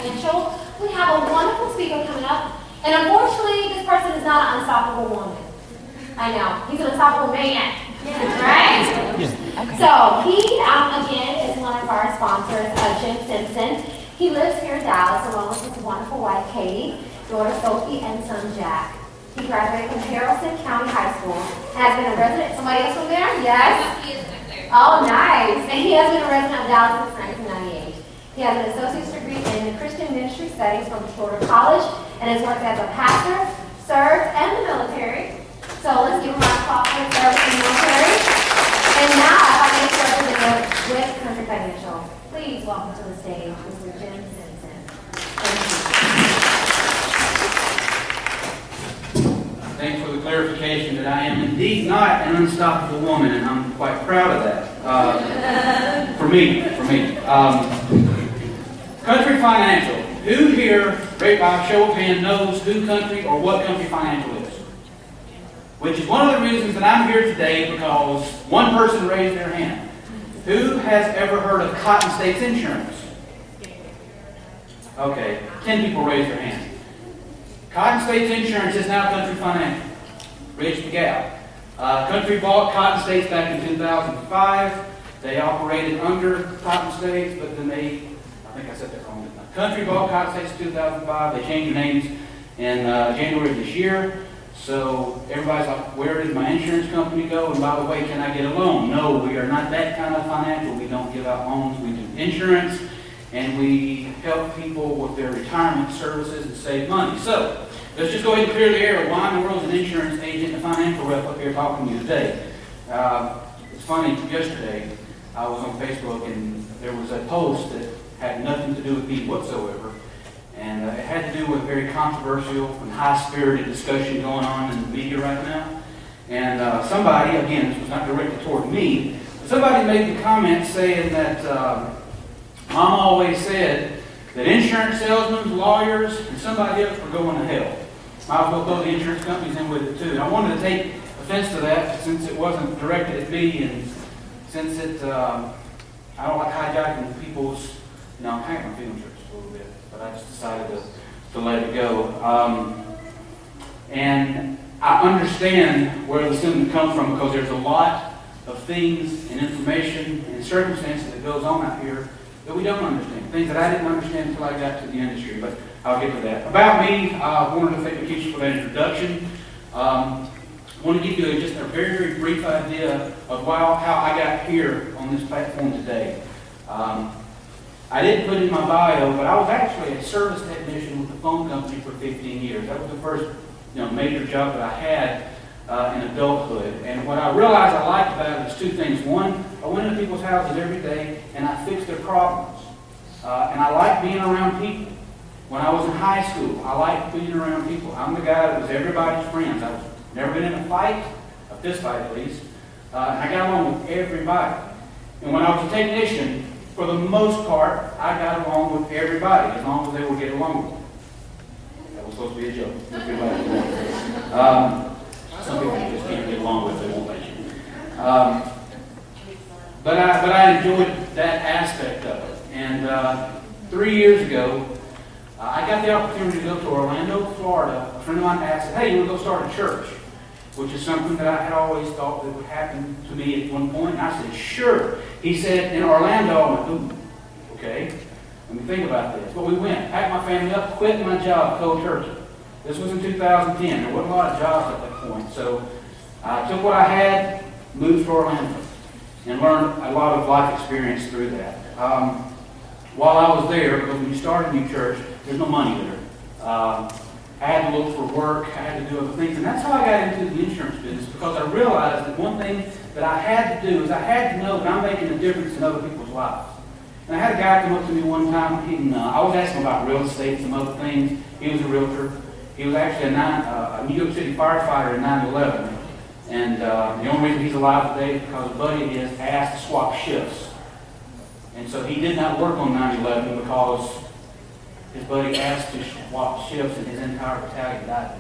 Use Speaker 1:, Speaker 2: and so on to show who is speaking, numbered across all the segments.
Speaker 1: Financial. We have a wonderful speaker coming up, and unfortunately, this person is not an unstoppable woman. I know, he's an unstoppable man, right?
Speaker 2: Yeah. Okay.
Speaker 1: So he, again, is one of our sponsors, Jim Simpson. He lives here in Dallas along with his wonderful wife, Katie, daughter Sophie, and son Jack. He graduated from Harrelson County High School and has been a resident. Somebody else from there? Yes?
Speaker 3: He is right there.
Speaker 1: Oh, nice. And he has been a resident of Dallas since 1998. He has an associate's degree in Christian ministry studies from Shorter College and has worked as a pastor, served, and the military. So let's give him a round of applause for his service in the military. And now, if I may representative with Country Financial, please welcome to the stage Mr. Jim Simpson. Thank you.
Speaker 4: Thanks for the clarification that I am indeed not an unstoppable woman, and I'm quite proud of that. For me. Country Financial. Who here, right by a show of hands, knows who Country or what Country Financial is? Which is one of the reasons that I'm here today, because one person raised their hand. Who has ever heard of Cotton States Insurance? Okay, 10 people raised their hand. Cotton States Insurance is now Country Financial. Bridge the gap. Country bought Cotton States back in 2005. They operated under Cotton States, but then I think I said that wrong. Country bought Cotton States in 2005. They changed their names in January of this year. So everybody's like, where did my insurance company go? And by the way, can I get a loan? No, we are not that kind of financial. We don't give out loans. We do insurance, and we help people with their retirement services and save money. So let's just go ahead and clear the air. Why in the world is an insurance agent and a financial rep up here talking to you today? It's funny, yesterday I was on Facebook and there was a post that had nothing to do with me whatsoever. And it had to do with a very controversial and high-spirited discussion going on in the media right now. And somebody, again, this was not directed toward me, but somebody made the comment saying that Mama always said that insurance salesmen, lawyers, and somebody else were going to hell. Might as well throw the insurance companies in with it too. And I wanted to take offense to that since it wasn't directed at me, and since I don't like hijacking people's, I'm hanging my feelings a little bit, but I just decided to let it go. And I understand where the sentiment comes from, because there's a lot of things and information and circumstances that goes on out here that we don't understand. Things that I didn't understand until I got to the industry, but I'll get to that. About me, I wanted to thank Keisha for that introduction. I want to give you just a very, very brief idea of how I got here on this platform today. I didn't put in my bio, but I was actually a service technician with the phone company for 15 years. That was the first major job that I had in adulthood. And what I realized I liked about it is two things. One, I went into people's houses every day and I fixed their problems. And I liked being around people. When I was in high school, I liked being around people. I'm the guy that was everybody's friends. I've never been in a fight, a fist fight at least. And I got along with everybody. And when I was a technician, for the most part, I got along with everybody, as long as they would get along with me. That was supposed to be a joke. Some people you just can't get along with, they won't let you. But I enjoyed that aspect of it. And 3 years ago, I got the opportunity to go to Orlando, Florida. A friend of mine asked, hey, you want to go start a church? Which is something that I had always thought that would happen to me at one point. And I said, sure. He said, in Orlando, I went, ooh, okay. Let me think about this. But we went, packed my family up, quit my job cold turkey. This was in 2010. There wasn't a lot of jobs at that point. So I took what I had, moved to Orlando, and learned a lot of life experience through that. While I was there, because when you start a new church, there's no money there. I had to look for work, I had to do other things, and that's how I got into the insurance business, because I realized that one thing that I had to do is I had to know that I'm making a difference in other people's lives. And I had a guy come up to me one time, and I was asking him about real estate and some other things. He was a realtor. He was actually a New York City firefighter in 9/11, and the only reason he's alive today is because a buddy of his asked to swap shifts. And so he did not work on 9/11 because his buddy asked to swap shifts, and his entire battalion died.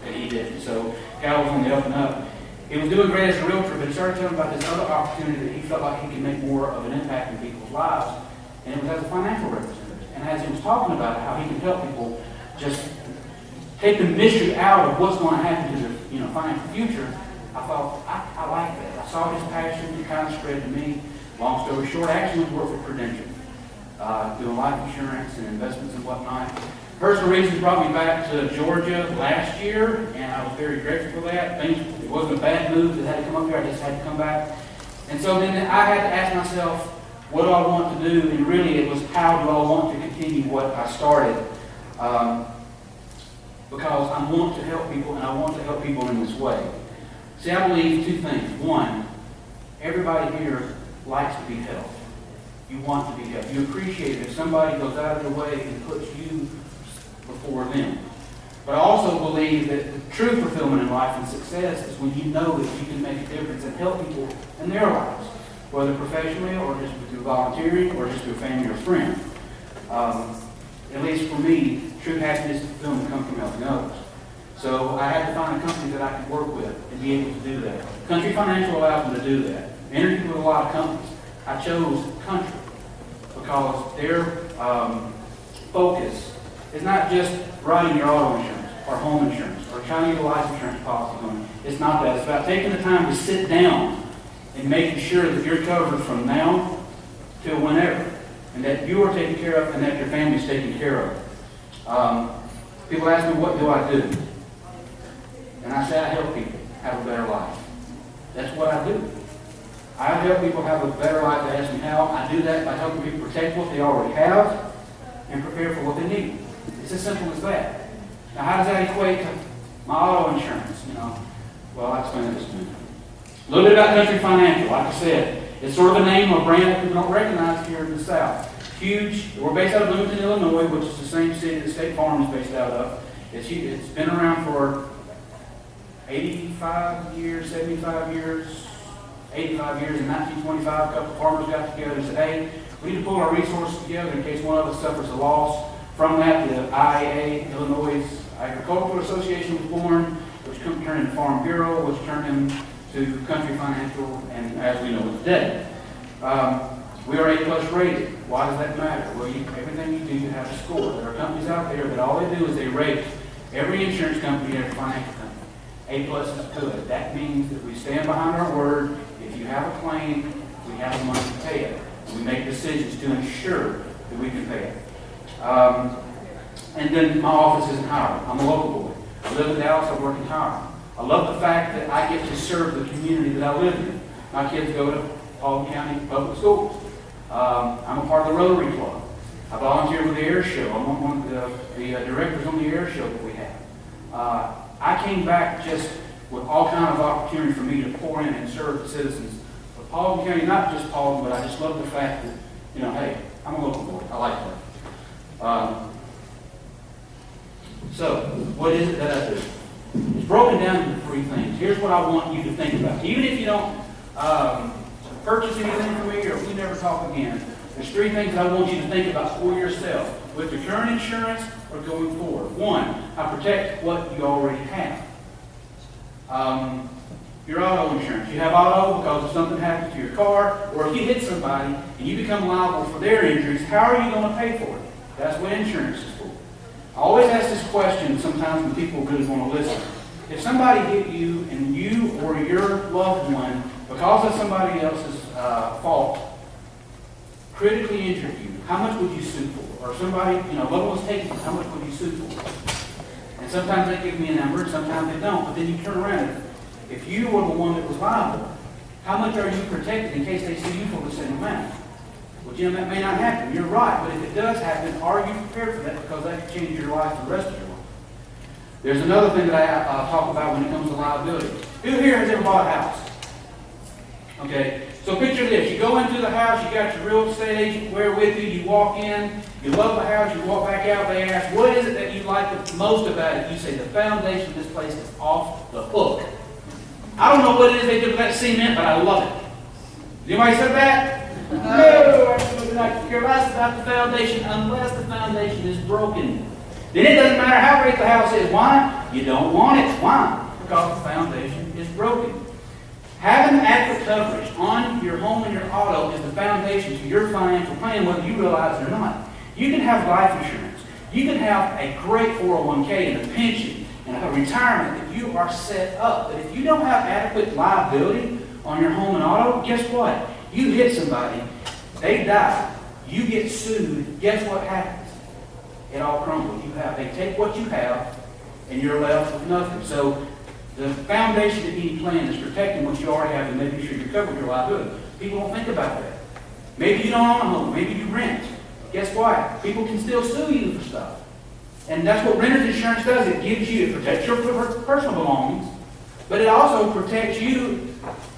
Speaker 4: And he didn't. So the guy was on the up and up. He was doing great as a realtor, but he started telling about this other opportunity that he felt like he could make more of an impact in people's lives. and it was as a financial representative. And as he was talking about it, how he can help people just take the mystery out of what's going to happen to their financial future, I thought, I like that. I saw his passion, it kind of spread to me. Long story short, I actually went to work for Prudential, doing life insurance and investments and whatnot. Personal reasons brought me back to Georgia last year, and I was very grateful for that. It wasn't a bad move that had to come up here, I just had to come back. And so then I had to ask myself, what do I want to do? And really it was, how do I want to continue what I started? Because I want to help people, and I want to help people in this way. See, I believe two things. One, everybody here likes to be helped. You want to be helped. You appreciate it if somebody goes out of their way and puts you before them. But I also believe that the true fulfillment in life and success is when you know that you can make a difference and help people in their lives, whether professionally or just through volunteering or just through family or friend. At least for me, true happiness and fulfillment comes from helping others. So I had to find a company that I could work with and be able to do that. Country Financial allows me to do that. I interviewed with a lot of companies. I chose Country because their focus is not just writing your auto insurance or home insurance or trying to get a life insurance policy going. It's not that. It's about taking the time to sit down and making sure that you're covered from now till whenever, and that you are taken care of and that your family is taken care of. People ask me, what do I do? And I say, I help people have a better life. That's what I do. I help people have a better life. They ask me how. I do that by helping people protect what they already have and prepare for what they need. It's as simple as that. Now, how does that equate to my auto insurance? Well, I'll explain that just a minute. A little bit about Country Financial. Like I said, it's sort of a name or brand that people don't recognize here in the South. Huge. We're based out of Bloomington, Illinois, which is the same city that State Farm is based out of. It's been around for 85 years, 75 years, 85 years. In 1925, a couple of farmers got together and said, hey, we need to pull our resources together in case one of us suffers a loss. From that, the IAA, Illinois Agricultural Association, was born, which turned into Farm Bureau, which turned into Country Financial, and as we know it today. We are A+ rated. Why does that matter? Well, everything you do, you have a score. There are companies out there that all they do is they rate every insurance company, every financial company. A+ is good. That means that we stand behind our word. If you have a claim, we have the money to pay it. And we make decisions to ensure that we can pay it. And then my office is in Hiram. I'm a local boy. I live in Dallas. I work in Hiram. I love the fact that I get to serve the community that I live in. My kids go to Paulding County Public Schools. I'm a part of the Rotary Club. I volunteer with the air show. I'm one of the directors on the air show that we have. I came back just with all kinds of opportunity for me to pour in and serve the citizens of Paulding County, not just Paulding, but I just love the fact that, hey, I'm a local boy. I like that. So, what is it that I do? It's broken down into 3 things. Here's what I want you to think about. Even if you don't purchase anything from me or if we never talk again, there's 3 things that I want you to think about for yourself with your current insurance or going forward. 1, I protect what you already have. Your auto insurance. You have auto because if something happens to your car or if you hit somebody and you become liable for their injuries, how are you going to pay for it? That's what insurance is for. I always ask this question sometimes when people really want to listen. If somebody hit you and you or your loved one, because of somebody else's fault, critically injured you, how much would you sue for? Or somebody, loved one's taken, how much would you sue for? And sometimes they give me a number, and sometimes they don't. But then you turn around. If you were the one that was liable, how much are you protected in case they sue you for the same amount? Well, Jim, that may not happen. You're right. But if it does happen, are you prepared for that? Because that could change your life for the rest of your life. There's another thing that I talk about when it comes to liability. Who here has ever bought a house? Okay, so picture this. You go into the house, you got your real estate agent there with you, you walk in, you love the house, you walk back out, they ask, what is it that you like the most about it? You say, the foundation of this place is off the hook. I don't know what it is they do with that cement, but I love it. Anybody said that? No, absolutely not. Care less about the foundation unless the foundation is broken. Then it doesn't matter how great the house is. Why? You don't want it. Why? Because the foundation is broken. Having adequate coverage on your home and your auto is the foundation to your financial plan, whether you realize it or not. You can have life insurance. You can have a great 401k and a pension and a retirement that you are set up. But if you don't have adequate liability on your home and auto, guess what? You hit somebody, they die, you get sued, guess what happens? It all crumbles. They take what you have, and you're left with nothing. So the foundation of any plan is protecting what you already have and making sure you're covered your liability. People don't think about that. Maybe you don't own a home. Maybe you rent. Guess what? People can still sue you for stuff. And that's what renter's insurance does. It gives you, it protects your personal belongings, but it also protects you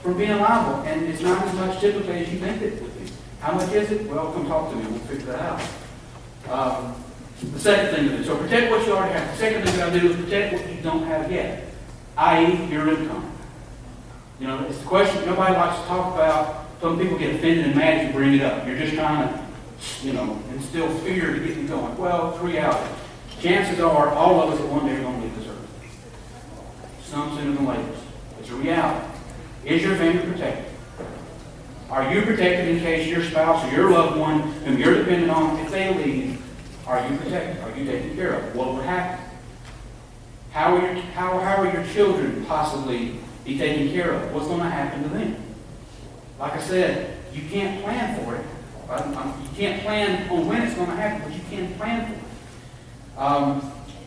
Speaker 4: from being liable. And it's not as much typically as you think it would be. How much is it? Well, come talk to me. We'll figure that out. The second thing to do, so protect what you already have. The second thing that I do is protect what you don't have yet, i.e. your income. You know, it's the question nobody likes to talk about. Some people get offended and mad if you bring it up. You're just trying to, instill fear to get you going. Well, it's reality. Chances are all of us at one day are going to leave this earth. Some sooner than later. It's a reality. Is your family protected? Are you protected in case your spouse or your loved one whom you're dependent on, if they leave, are you protected? Are you taken care of? What would happen? How are your children possibly be taken care of? What's going to happen to them? Like I said, you can't plan for it. You can't plan on when it's going to happen, but you can plan for it.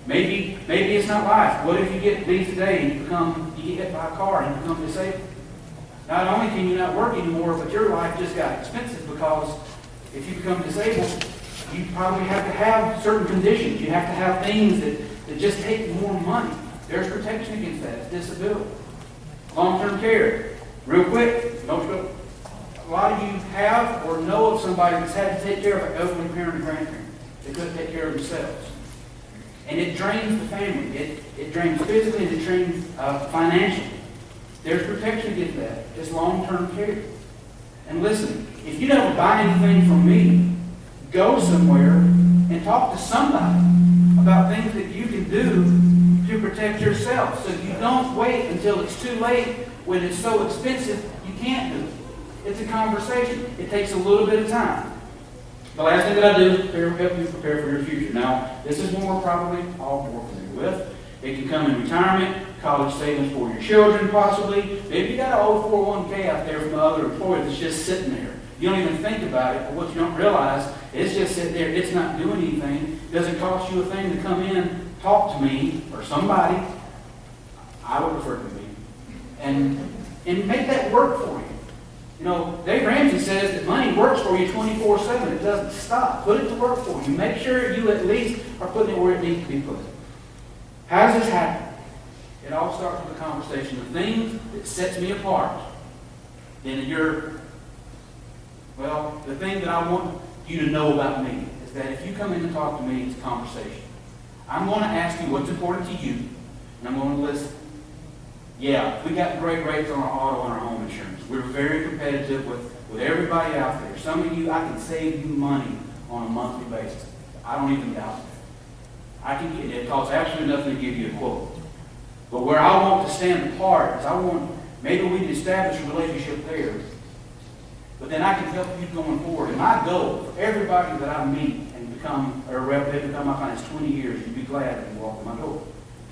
Speaker 4: Maybe it's not life. What if you leave today and you get hit by a car and you become disabled? Not only can you not work anymore, but your life just got expensive because if you become disabled, you probably have to have certain conditions. You have to have things that just take more money. There's protection against that. It's disability. Long-term care. Real quick, a lot of you have or know of somebody that's had to take care of an elderly parent or grandparent. They couldn't take care of themselves. And it drains the family. It drains physically and it drains financially. There's protection against that. It's long-term care. And listen, if you don't buy anything from me, go somewhere and talk to somebody about things that you can do to protect yourself. So you don't wait until it's too late when it's so expensive you can't do it. It's a conversation. It takes a little bit of time. The last thing that I do is help you prepare for your future. Now, this is one we're probably all more familiar with. It can come in retirement, college savings for your children possibly. Maybe you got an old 401k out there from the other employer that's just sitting there. You don't even think about it, but what you don't realize, it's just sitting there. It's not doing anything. It doesn't cost you a thing to come in, talk to me, or somebody. I would prefer to me. And make that work for you. You know, Dave Ramsey says that money works for you 24/7. It doesn't stop. Put it to work for you. Make sure you at least are putting it where it needs to be put. How does this happen? It all starts with a conversation. The thing that sets me apart, then the thing that I want you to know about me is that if you come in and talk to me, it's a conversation. I'm going to ask you what's important to you, and I'm going to listen. Yeah, we got great rates on our auto and our home insurance. We're very competitive with everybody out there. Some of you, I can save you money on a monthly basis. I don't even doubt that. It costs absolutely nothing to give you a quote. But where I want to stand apart is maybe we can establish a relationship there. But then I can help you going forward. And my goal for everybody that I meet and become my clients 20 years, you'd be glad that you walk in my door.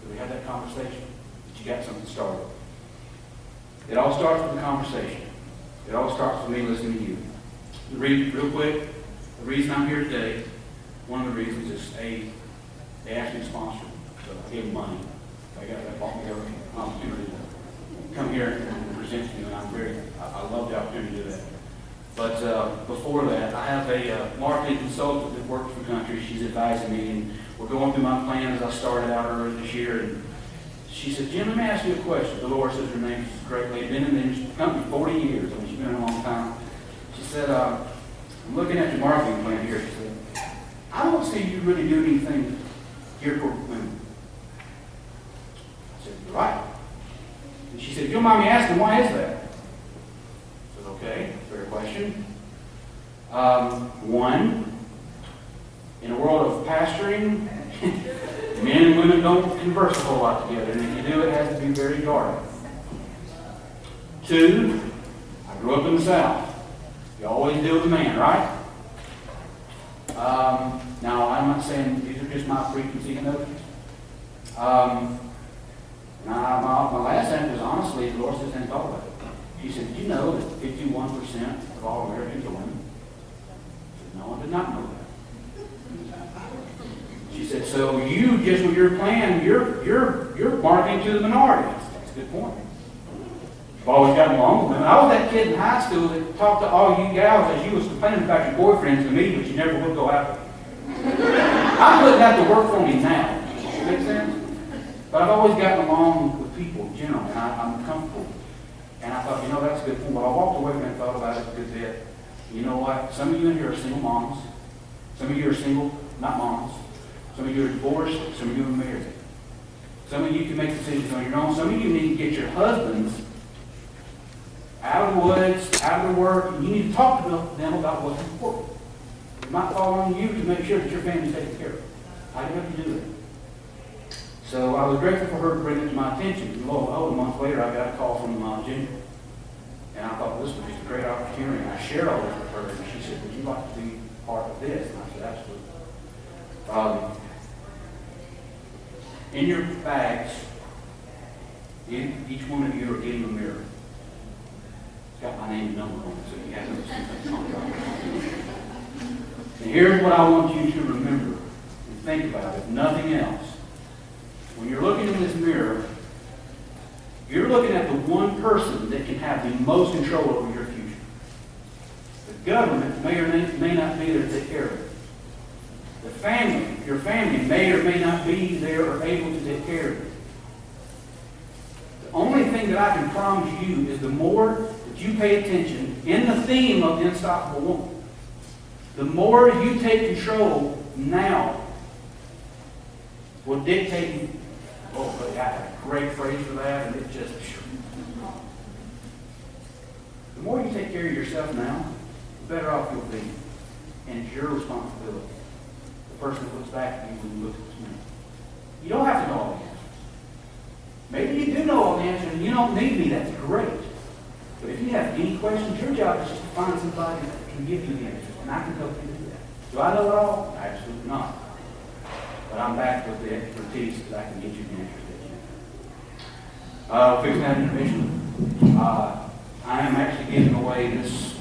Speaker 4: So we had that conversation. That you got something started. It all starts with a conversation. It all starts with me listening to you. Real quick, the reason I'm here today, one of the reasons is they asked me to sponsor. So I gave them money. That bought me an opportunity to come here and present to you, and I love the opportunity to do that. But before that, I have a marketing consultant that works for the country. She's advising me, and we're going through my plan as I started out earlier this year. And she said, Jim, let me ask you a question. Dolores is her name. She's a great lady. Been in the company 40 years. I mean, she's been in a long time. She said, I'm looking at your marketing plan here. She said, I don't see you really doing anything geared toward women. I said, you're right. And she said, if you don't mind me asking, why is that? I said, okay, fair question. One, in a world of pastoring, men and women don't converse a whole lot together, and if you do, it has to be very dark. Two, I grew up in the South. You always deal with the man, right? Now, I'm not saying these are just my preconceived notions. My last answer was honestly, Dolores just didn't talk about it. She said, "Do you know that 51% of all Americans are women?" I said, "No, I did not know that." She said, "So you, just with your plan, you're marketing to the minority." That's a good point. I've always gotten along with women. I was that kid in high school that talked to all you gals as you was complaining about your boyfriends to me, but you never would go out with them. I'm putting that to work for me now. Make sense? But I've always gotten along with people in general, and I'm comfortable. And I thought, that's a good point. But I walked away and thought about it a good bit. You know what? Some of you in here are single moms. Some of you are single, not moms. Some of you are divorced. Some of you are married. Some of you can make decisions on your own. Some of you need to get your husbands out of the woods, out of the work, and you need to talk to them about what's important. It might fall on you to make sure that your family's taken care of. How do you have to do that? So I was grateful for her to bring it to my attention. A month later, I got a call from Ginger. And I thought, this was just a great opportunity. And I shared all this with her, and she said, "Would you like to be part of this?" And I said, "Absolutely." In your bags, each one of you are getting a mirror. It's got my name and number on it, so you have to see something on it. And here's what I want you to remember and think about, if nothing else. When you're looking in this mirror, you're looking at the one person that can have the most control over your future. The government may or may not be there to take care of it. The family, your family, may or may not be there or able to take care of it. The only thing that I can promise you is the more that you pay attention in the theme of the unstoppable woman, the more you take control now will dictate. Oh, but I have a great phrase for that, and it just. The more you take care of yourself now, the better off you'll be. And it's your responsibility. The person that looks back at you when you look at this mirror. You don't have to know all the answers. Maybe you do know all the answers, and you don't need me. That's great. But if you have any questions, your job is just to find somebody that can give you the answers, and I can help you do that. Do I know it all? Absolutely not. But I'm back with the expertise that I can get you the answers that you need. Fixing that intermission. I am actually giving away this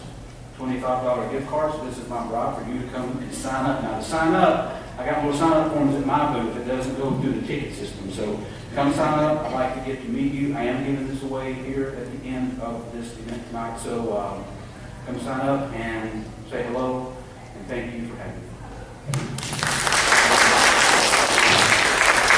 Speaker 4: $25 gift card, so this is my bribe for you to come and sign up. Now, to sign up, I got little sign-up forms at my booth that doesn't go through the ticket system. So come sign up. I'd like to get to meet you. I am giving this away here at the end of this event tonight. So come sign up and say hello, and thank you for having me.